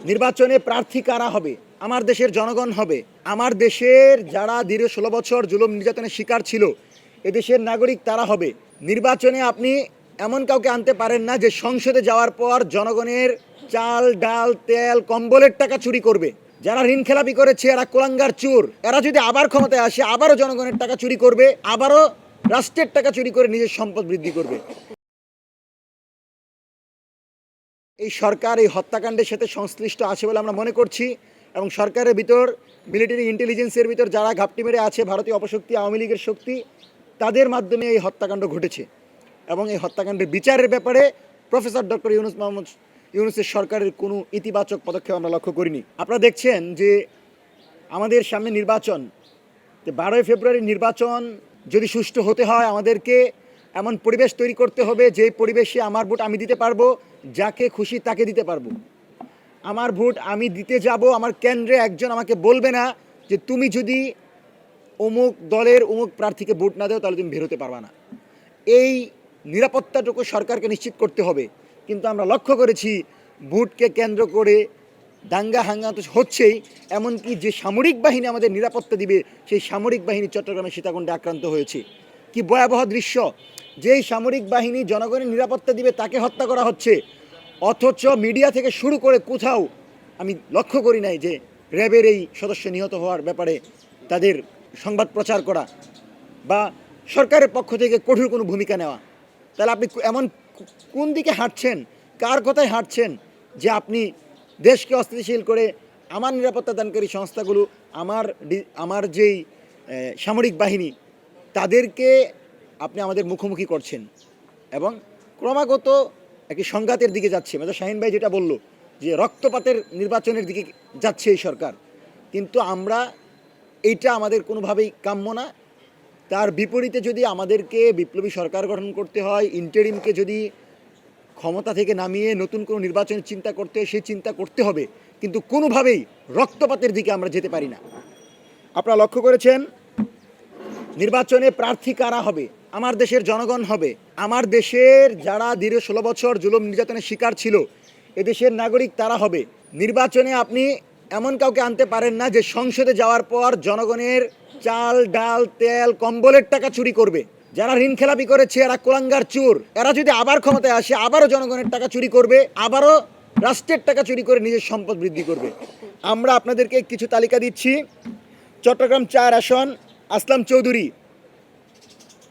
নির্বাচনে প্রার্থী কারা হবে? আমার দেশের জনগণ হবে। আমার দেশের যারা দীর্ঘ 16 বছর জুলুম নির্যাতনের শিকার ছিল, এদেশের নাগরিক তারা হবে। নির্বাচনে আপনি এমন কাউকে আনতে পারেন না যে সংসদে যাওয়ার পর জনগণের চাল ডাল তেল কম্বলের টাকা চুরি করবে। যারা ঋণ খেলাপি করেছে এরা কোলাঙ্গার চোর। এরা যদি আবার ক্ষমতায় আসে আবারও জনগণের টাকা চুরি করবে, আবারও রাষ্ট্রের টাকা চুরি করে নিজের সম্পদ বৃদ্ধি করবে। এই সরকার এই হত্যাকাণ্ডের সাথে সংশ্লিষ্ট আছে বলে আমরা মনে করছি, এবং সরকারের ভিতর মিলিটারি ইন্টেলিজেন্সের ভিতর যারা ঘাপটি মেরে আছে, ভারতীয় অপশক্তি আওয়ামী লীগের শক্তি, তাদের মাধ্যমে এই হত্যাকাণ্ড ঘটেছে। এবং এই হত্যাকাণ্ডের বিচারের ব্যাপারে প্রফেসর ডক্টর ইউনূসের সরকারের কোনো ইতিবাচক পদক্ষেপ আমরা লক্ষ্য করিনি। আপনারা দেখছেন যে আমাদের সামনে নির্বাচন, 12 ফেব্রুয়ারির নির্বাচন যদি সুষ্ঠু হতে হয় আমাদেরকে এমন পরিবেশ তৈরি করতে হবে যে পরিবেশে আমার ভোট আমি দিতে পারবো, যাকে খুশি তাকে দিতে পারবো। আমার ভোট আমি দিতে যাব, আমার কেন্দ্রে একজন আমাকে বলবে না যে তুমি যদি অমুক দলের অমুক প্রার্থীকে ভোট না দাও তাহলে তুমি বেরোতে পারবা না। এই নিরাপত্তাটুকু সরকারকে নিশ্চিত করতে হবে। কিন্তু আমরা লক্ষ্য করেছি ভোটকে কেন্দ্র করে দাঙ্গা হাঙ্গামা তো হচ্ছেই, এমনকি যে সামরিক বাহিনী আমাদের নিরাপত্তা দিবে সেই সামরিক বাহিনী চট্টগ্রামের সীতাকুণ্ডে আক্রান্ত হয়েছে। কি ভয়াবহ দৃশ্য! যেই সামরিক বাহিনী জনগণের নিরাপত্তা দিবে তাকে হত্যা করা হচ্ছে, অথচ মিডিয়া থেকে শুরু করে কোথাও আমি লক্ষ্য করি নাই যে র্যাবের এই সদস্য নিহত হওয়ার ব্যাপারে তাদের সংবাদ প্রচার করা বা সরকারের পক্ষ থেকে কঠোর কোনো ভূমিকা নেওয়া। তাহলে আপনি এমন কোন দিকে হাঁটছেন, কার কথায় হাঁটছেন যে আপনি দেশকে অস্থিতিশীল করে আমার নিরাপত্তা দানকারী সংস্থাগুলো, আমার যেই সামরিক বাহিনী তাদেরকে আপনি আমাদের মুখোমুখি করছেন এবং ক্রমাগত একটি সংঘাতের দিকে যাচ্ছে। মেজর শাহিন ভাই যেটা বলল যে রক্তপাতের নির্বাচনের দিকে যাচ্ছে এই সরকার, কিন্তু আমরা এইটা আমাদের কোনোভাবেই কাম্য না। তার বিপরীতে যদি আমাদেরকে বিপ্লবী সরকার গঠন করতে হয়, ইন্টারিমকে যদি ক্ষমতা থেকে নামিয়ে নতুন কোনো নির্বাচনের চিন্তা করতে হয়, সেই চিন্তা করতে হবে, কিন্তু কোনোভাবেই রক্তপাতের দিকে আমরা যেতে পারি না। আপনারা লক্ষ্য করেছেন নির্বাচনে প্রার্থী কারা হবে? আমার দেশের জনগণ হবে। আমার দেশের যারা দীর্ঘ 16 বছর জুলুম নির্যাতনের শিকার ছিল, এদেশের নাগরিক তারা হবে। নির্বাচনে আপনি এমন কাউকে আনতে পারেন না যে সংসদে যাওয়ার পর জনগণের চাল ডাল তেল কম্বলের টাকা চুরি করবে। যারা ঋণ খেলাপি করেছে এরা কোলাঙ্গার চোর। এরা যদি আবার ক্ষমতায় আসে আবারও জনগণের টাকা চুরি করবে, আবারও রাষ্ট্রের টাকা চুরি করে নিজের সম্পদ বৃদ্ধি করবে। আমরা আপনাদেরকে কিছু তালিকা দিচ্ছি। চট্টগ্রাম 4 আসন আসলাম চৌধুরী,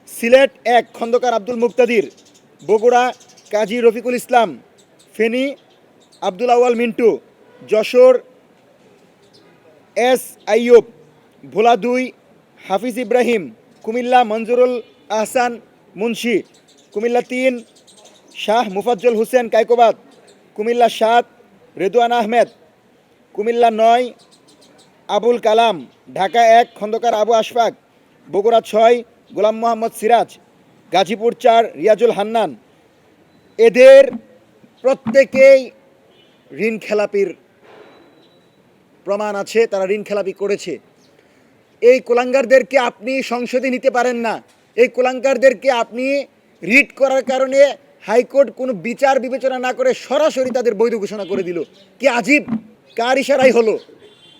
সিলেট 1 খন্দকার আব্দুল মুক্তাদির, বগুড়া কাজী রফিকুল ইসলাম, ফেনী আব্দুল আউয়াল মিন্টু, যশোর এস আইয়ুব, ভোলা 2 হাফিজ ইব্রাহিম, কুমিল্লা মঞ্জুরুল আহসান মুন্সি, কুমিল্লা 3 শাহ মুফাজ্জল হোসেন কায়কোবাদ, কুমিল্লা 7 রেদওয়ান আহমেদ, কুমিল্লা 9 আবুল কালাম, ঢাকা 1 খন্দকার আবু আশফাক, বগুড়া 6 গোলাম মোহাম্মদ সিরাজ, গাজীপুর 4 রিয়াজুল হান্নান। এদের প্রত্যেকেই ঋণ খেলাপির প্রমাণ আছে, তারা ঋণ খেলাপি করেছে। এই কুলাঙ্গারদেরকে আপনি সংসদে নিতে পারেন না। এই কুলাঙ্গারদেরকে আপনি রিট করার কারণে হাইকোর্ট কোনো বিচার বিবেচনা না করে সরাসরি তাদের বৈধ ঘোষণা করে দিল। কি আজীব! কার ইশারাই হলো?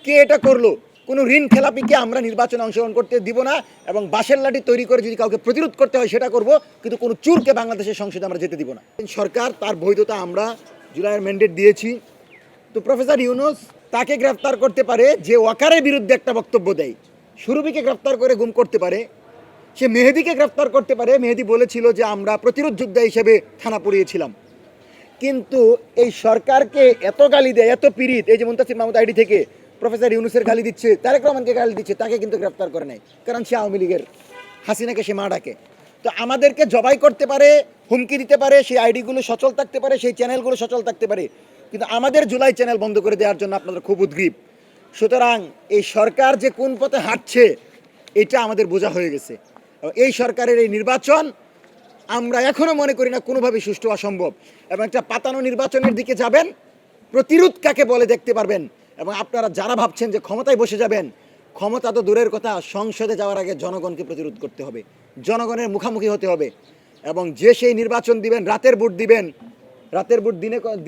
কে এটা করলো? কোনো ঋণ খেলাপিকে আমরা নির্বাচনে অংশগ্রহণ করতে দিব না, এবং বাঁশের লাঠি তৈরি করে যদি কাউকে প্রতিরোধ করতে হয় সেটা করব, কিন্তু কোনো চুরকে বাংলাদেশের সংসদে আমরা যেতে দিব না। সরকার তার বৈধতা আমরা জুলাইয়ের ম্যান্ডেট দিয়েছি। তো প্রফেসর ইউনূস তাকে গ্রেফতার করতে পারে যে ওয়াকারের বিরুদ্ধে একটা বক্তব্য দেয়, সুরভিকে গ্রেফতার করে গুম করতে পারে, সে মেহেদিকে গ্রেফতার করতে পারে। মেহেদি বলেছিল যে আমরা প্রতিরোধ যোদ্ধা হিসেবে থানা পুড়িয়েছিলাম। কিন্তু এই সরকারকে এত গালি দেয়, এত পীড়িত, এই যে মুনতাসির মাহমুদ আইডি থেকে প্রফেসর ইউনূসের গালি দিচ্ছে, তারেক রহমানকে গালি দিচ্ছে, তাকে কিন্তু গ্রেফতার করে নাই, কারণ সে আওয়ামী লীগের, হাসিনাকে সে মা ডাকে। তো আমাদেরকে জবাই করতে পারে, হুমকি দিতে পারে, সেই আইডিগুলো সচল থাকতে পারে, সেই চ্যানেলগুলো সচল থাকতে পারে, কিন্তু আমাদের জুলাই চ্যানেল বন্ধ করে দেওয়ার জন্য আপনারা খুব উদ্গ্রীব। সুতরাং এই সরকার যে কোন পথে হাঁটছে এটা আমাদের বোঝা হয়ে গেছে। এই সরকারের এই নির্বাচন আমরা এখনও মনে করি না কোনোভাবেই সুষ্ঠু অসম্ভব, এবং একটা পাতানো নির্বাচনের দিকে যাবেন, প্রতিরোধ কাকে বলে দেখতে পারবেন। এবং আপনারা যারা ভাবছেন যে ক্ষমতায় বসে যাবেন, ক্ষমতা তো দূরের কথা, সংসদে যাওয়ার আগে জনগণকে প্রতিরোধ করতে হবে, জনগণের মুখোমুখি হতে হবে, এবং যে সেই নির্বাচন দিবেন, রাতের ভোট দিবেন, রাতের ভোট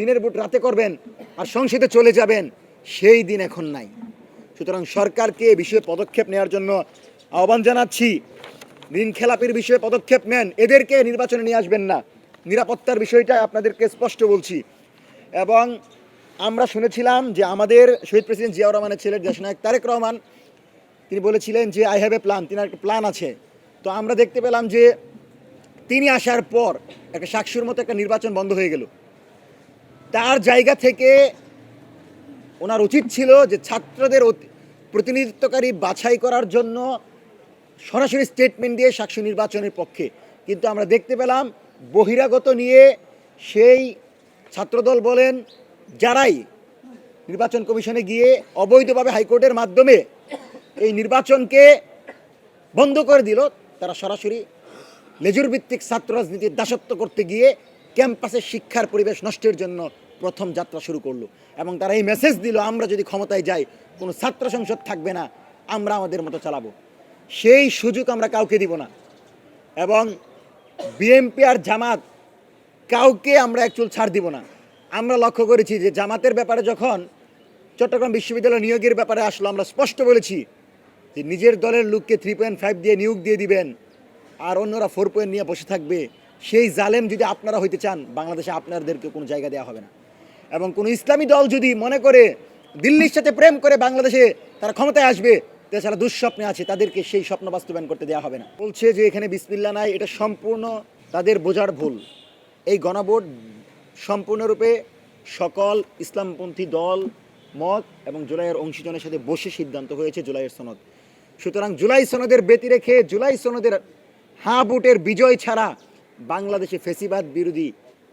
দিনের ভোট রাতে করবেন আর সংসদে চলে যাবেন, সেই দিন এখন নাই। সুতরাং সরকারকে এ বিষয়ে পদক্ষেপ নেওয়ার জন্য আহ্বান জানাচ্ছি। ঋণ খেলাপির বিষয়ে পদক্ষেপ নেন, এদেরকে নির্বাচনে নিয়ে আসবেন না। নিরাপত্তার বিষয়টা আপনাদেরকে স্পষ্ট বলছি। এবং আমরা শুনেছিলাম যে আমাদের শহীদ প্রেসিডেন্ট জিয়াউর রহমানের ছেলে দেশনায়ক তারেক রহমান তিনি বলেছিলেন যে আই হ্যাভ এ প্ল্যান, তিনার একটা প্ল্যান আছে। তো আমরা দেখতে পেলাম যে তিনি আসার পর একটা সাকসুর মতো একটা নির্বাচন বন্ধ হয়ে গেল। তার জায়গা থেকে ওনার উচিত ছিল যে ছাত্রদের প্রতিনিধিত্বকারী বাছাই করার জন্য সরাসরি স্টেটমেন্ট দিয়ে সাকসু নির্বাচনের পক্ষে। কিন্তু আমরা দেখতে পেলাম বহিরাগত নিয়ে সেই ছাত্রদল বলেন যারাই নির্বাচন কমিশনে গিয়ে অবৈধভাবে হাইকোর্টের মাধ্যমে এই নির্বাচনকে বন্ধ করে দিল, তারা সরাসরি লেজুর ভিত্তিক ছাত্র রাজনীতির দাসত্ব করতে গিয়ে ক্যাম্পাসে শিক্ষার পরিবেশ নষ্টের জন্য প্রথম যাত্রা শুরু করলো। এবং তারা এই মেসেজ দিল, আমরা যদি ক্ষমতায় যাই কোনো ছাত্র সংসদ থাকবে না, আমরা আমাদের মতো চালাবো। সেই সুযোগ আমরা কাউকে দিব না। এবং বিএনপি আর জামাত কাউকে আমরা একচুল ছাড় দিব না। আমরা লক্ষ্য করেছি যে জামাতের ব্যাপারে যখন চট্টগ্রাম বিশ্ববিদ্যালয় নিয়োগের ব্যাপারে আসলো, আমরা স্পষ্ট বলেছি যে নিজের দলের লোককে 3.5 দিয়ে নিয়োগ দিয়ে দিবেন আর অন্যরা 4 নিয়ে বসে থাকবে। সেই জালেম যদি আপনারা হইতে চান, বাংলাদেশে আপনাদেরকে কোনো জায়গা দেওয়া হবে না। এবং কোনো ইসলামী দল যদি মনে করে দিল্লির সাথে প্রেম করে বাংলাদেশে তারা ক্ষমতায় আসবে, তাছাড়া দুঃস্বপ্নে আছে, তাদেরকে সেই স্বপ্ন বাস্তবায়ন করতে দেওয়া হবে না। বলছে যে এখানে বিসমিল্লাহ নাই, এটা সম্পূর্ণ তাদের বোঝার ভুল। এই গণভোট সম্পূর্ণরূপে সকল ইসলামপন্থী দল মত এবং জুলাইয়ের অংশীজনের সাথে বসে সিদ্ধান্ত হয়েছে জুলাইয়ের সনদ। সুতরাং জুলাই সনদের ব্যতি রেখে জুলাই সনদের হাঁ ভোটের বিজয় ছাড়া বাংলাদেশে ফেসিবাদ বিরোধী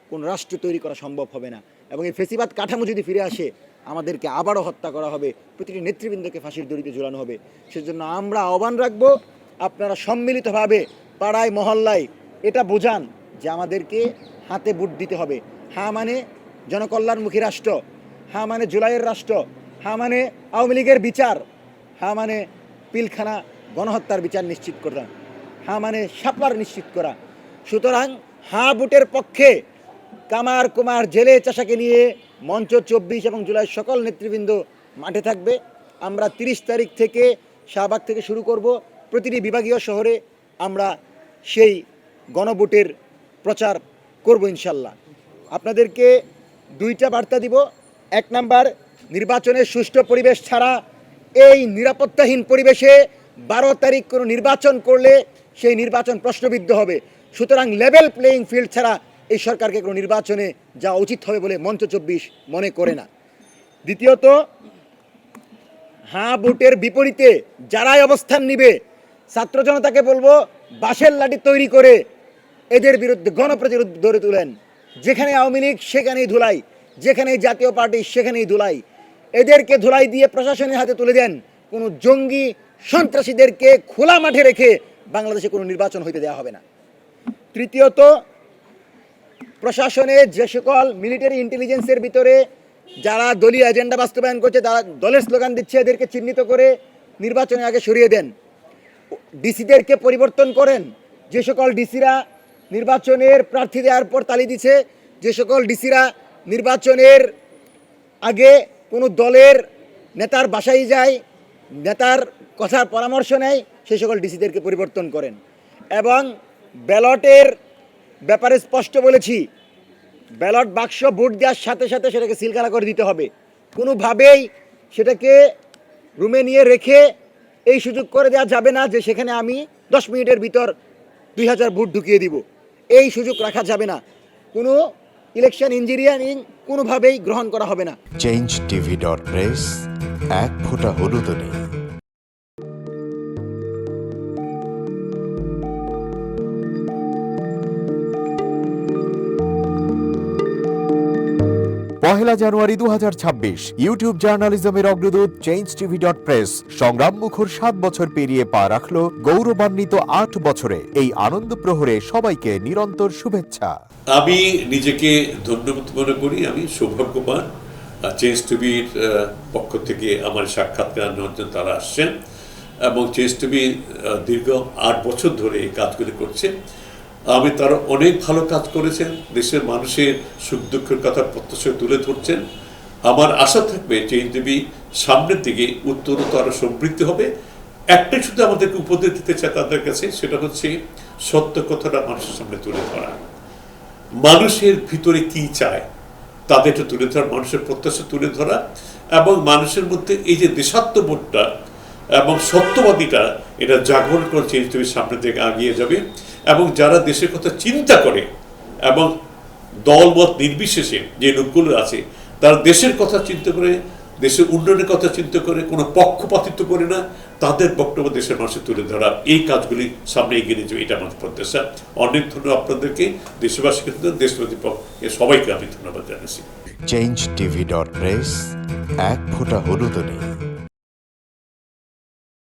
কোন রাষ্ট্র তৈরি করা সম্ভব হবে না। এবং এই ফেসিবাদ কাঠামো যদি ফিরে আসে, আমাদেরকে আবারও হত্যা করা হবে, প্রতিটি নেতৃবৃন্দকে ফাঁসির দড়িতে ঝুলানো হবে। সেজন্য আমরা আহ্বান রাখবো, আপনারা সম্মিলিতভাবে পাড়ায় মহল্লায় এটা বোঝান যে আমাদেরকে হাতে ভোট দিতে হবে। হ্যাঁ মানে জনকল্যাণমুখী রাষ্ট্র, হ্যাঁ মানে জুলাইয়ের রাষ্ট্র, হ্যাঁ মানে আওয়ামী লীগের বিচার, হ্যাঁ মানে পিলখানা গণহত্যার বিচার নিশ্চিত করা, হ্যাঁ মানে শাপলার নিশ্চিত করা। সুতরাং হ্যাঁ ভোটের পক্ষে কামার কুমার জেলে চাষাকে নিয়ে মঞ্চ 24 এবং জুলাই সকল নেতৃবৃন্দ মাঠে থাকবে। আমরা 30 তারিখ থেকে শাহবাগ থেকে শুরু করব, প্রতিটি বিভাগীয় শহরে আমরা সেই গণভোটের প্রচার করব ইনশাল্লাহ। আপনাদেরকে দুইটা বার্তা দিব। এক নাম্বার, নির্বাচনের সুষ্ঠু পরিবেশ ছাড়া এই নিরাপত্তাহীন পরিবেশে 12 তারিখ কোনো নির্বাচন করলে সেই নির্বাচন প্রশ্নবিদ্ধ হবে। সুতরাং লেভেল প্লেয়িং ফিল্ড ছাড়া এই সরকারকে কোনো নির্বাচনে যাওয়া উচিত হবে বলে মঞ্চ 24 মনে করে না। দ্বিতীয়ত, হ্যাঁ ভোটের বিপরীতে যারাই অবস্থান নিবে, ছাত্র জনতাকে বলবো বাঁশের লাঠি তৈরি করে এদের বিরুদ্ধে গণপ্রতিরোধ গড়ে তোলেন। যেখানে আওয়ামী লীগ সেখানেই ধুলাই, যেখানেই জাতীয় পার্টি সেখানেই ধুলাই। এদেরকে ধুলাই দিয়ে প্রশাসনের হাতে তুলে দেন। কোনো জঙ্গি সন্ত্রাসীদেরকে খোলা মাঠে রেখে বাংলাদেশে কোনো নির্বাচন হইতে দেওয়া হবে না। তৃতীয়ত, প্রশাসনে যে সকল মিলিটারি ইন্টেলিজেন্সের ভিতরে যারা দলীয় এজেন্ডা বাস্তবায়ন করছে, তারা দলের স্লোগান দিচ্ছে, এদেরকে চিহ্নিত করে নির্বাচনের আগে সরিয়ে দেন। ডিসিদেরকে পরিবর্তন করেন। যে সকল ডিসিরা নির্বাচনের প্রার্থী দেওয়ার পর তালি দিচ্ছে, যে সকল ডিসিরা নির্বাচনের আগে কোনো দলের নেতার বাসায় যায়, নেতার কথার পরামর্শ নেয়, সেই সকল ডিসিদেরকে পরিবর্তন করেন। এবং ব্যালটের ব্যাপারে স্পষ্ট বলেছি, ব্যালট বাক্স ভোট দেওয়ার সাথে সাথে সেটাকে সিলগালা করে দিতে হবে। কোনোভাবেই সেটাকে রুমে নিয়ে রেখে এই সুযোগ করে দেওয়া যাবে না যে সেখানে আমি 10 মিনিটের ভিতর 2000 ভোট ঢুকিয়ে দিব। এই সুযোগ রাখা যাবে না। কোনো ইলেকশন ইঞ্জিনিয়ারিং কোনোভাবেই গ্রহণ করা হবে না। changetv.press এক ফোঁটা হলুদও নেই। পহেলা জানুয়ারি 2026 ইউটিউব জার্নালিজমের অগ্রদূত changetv.press সংগ্রাম মুখর 7 বছর পেরিয়ে পা রাখলো গৌরবান্বিত 8 বছরে। এই আনন্দ প্রহরে সবাইকে নিরন্তর শুভেচ্ছা। আমি নিজেকে ধন্যবাদ মনে করি। আমি সৌভাগ্যবান, চেঞ্জ টিভির পক্ষ থেকে আমার সাক্ষাৎকার নেওয়ার জন্য তারা আসছেন এবং চেঞ্জ টিভি দীর্ঘ 8 বছর ধরে এই কাজগুলি করছে। আমি তারা অনেক ভালো কাজ করেছেন, দেশের মানুষের সুখ দুঃখের কথা প্রত্যক্ষ তুলে ধরছেন। আমার আশা থাকবে চেঞ্জ টিভি সামনের দিকে উত্তরোত্তর আরো সমৃদ্ধ হবে। একটাই শুধু আমাদেরকে উপদেশ দিতে চায় তাদের কাছে, সেটা হচ্ছে সত্য কথাটা মানুষের সামনে তুলে ধরা, মানুষের ভিতরে কি চায় তাদেরটা তুলে ধরা, মানুষের প্রত্যাশা তুলে ধরা, এবং মানুষের মধ্যে এই যে দেশাত্মবোধটা এবং সত্যবাদীটা এটা জাগরণ করে চেঞ্জ টিভির সামনের দিকে এগিয়ে যাবে। এবং যারা দেশের কথা চিন্তা করে এবং দলমত নির্বিশেষে যে লোকগুলো আছে তারা দেশের কথা চিন্তা করে, দেশের উন্নয়নের কথা চিন্তা করে, কোনো পক্ষপাতিত্ব করে না, তাদের বক্তব্য দেশের মানুষের তুলে ধরা, এই কাজগুলি সামনে এগিয়ে নিয়ে যাবে, এটা আমাদের প্রত্যাশা। অনেক ধন্যবাদ আপনাদেরকে, দেশবাসীকে, দেশবাসী সবাইকে আমি ধন্যবাদ জানাচ্ছি। changeTV.press, এক ফোঁটা হলুদ নেই।